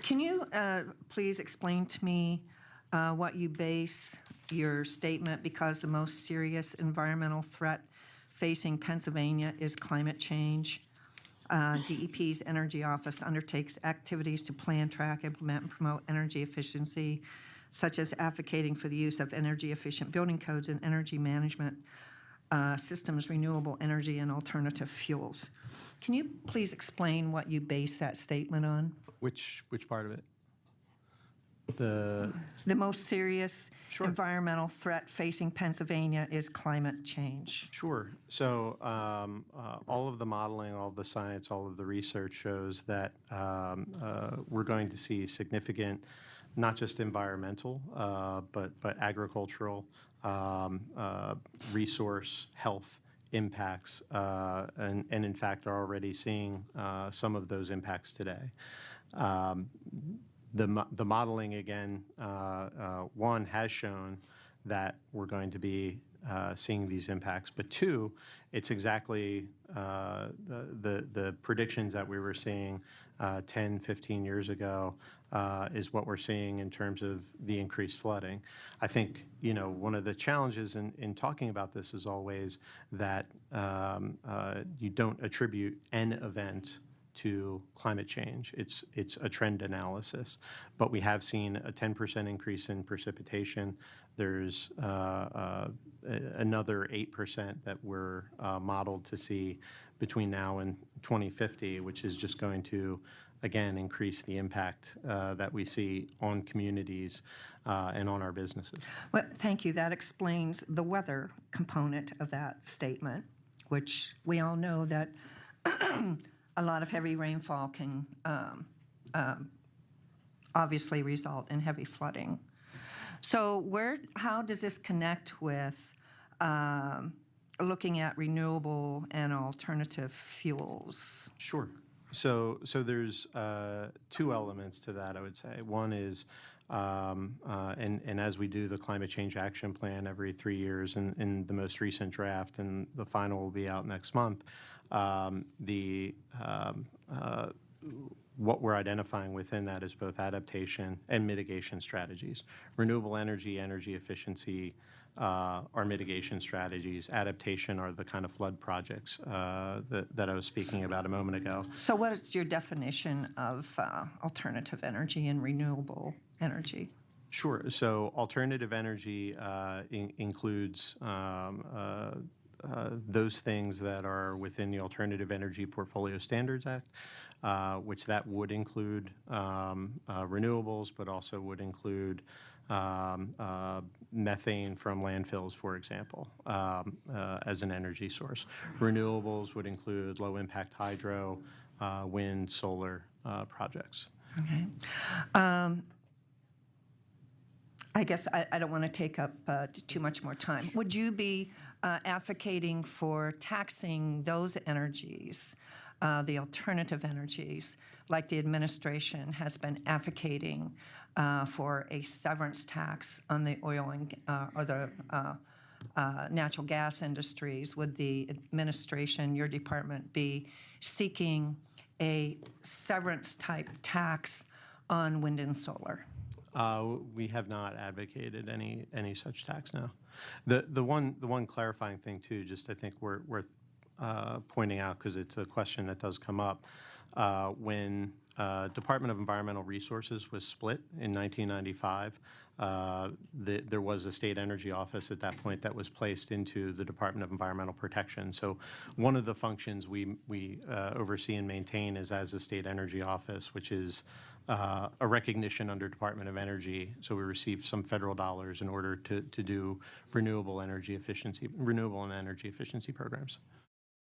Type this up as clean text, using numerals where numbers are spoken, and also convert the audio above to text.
Can you please explain to me what you base your statement, because the most serious environmental threat facing Pennsylvania is climate change? DEP's Energy Office undertakes activities to plan, track, implement, and promote energy efficiency, such as advocating for the use of energy-efficient building codes and energy management systems, renewable energy, and alternative fuels. Can you please explain what you base that statement on? Which part of it? The most serious Sure. environmental threat facing Pennsylvania is climate change. Sure. So all of the modeling, all of the science, all of the research shows that we're going to see significant, not just environmental, but agricultural, resource, health impacts, and in fact are already seeing some of those impacts today. The modeling, again, one, has shown that we're going to be seeing these impacts, but two, it's exactly the predictions that we were seeing 10, 15 years ago is what we're seeing in terms of the increased flooding. I think, one of the challenges in talking about this is always that you don't attribute an event to climate change. It's a trend analysis, but we have seen a 10% increase in precipitation. There's another 8% that we're modeled to see between now and 2050, which is just going to, again, increase the impact that we see on communities and on our businesses. Well, thank you. That explains the weather component of that statement, which we all know that a lot of heavy rainfall can obviously result in heavy flooding. So how does this connect with looking at renewable and alternative fuels? Sure. So there's two elements to that, I would say. One is, and as we do the Climate Change Action Plan every 3 years, in the most recent draft, and the final will be out next month, what we're identifying within that is both adaptation and mitigation strategies. Renewable energy, energy efficiency are mitigation strategies. Adaptation are the kind of flood projects that I was speaking about a moment ago. So what is your definition of alternative energy and renewable energy? Sure. So alternative energy includes those things that are within the Alternative Energy Portfolio Standards Act, which that would include renewables, but also would include methane from landfills, for example, as an energy source. Renewables would include low-impact hydro, wind, solar projects. Okay. I guess I don't want to take up too much more time. Would you be advocating for taxing those energies, the alternative energies, like the administration has been advocating for a severance tax on the oil and or the natural gas industries? Would the administration, your department, be seeking a severance type tax on wind and solar? We have not advocated any such tax now. The one clarifying thing too, just I think worth pointing out, because it's a question that does come up, when Department of Environmental Resources was split in 1995, there was a state energy office at that point that was placed into the Department of Environmental Protection. So one of the functions we oversee and maintain is as a state energy office, which is a recognition under Department of Energy. So we receive some federal dollars in order to do renewable and energy efficiency programs.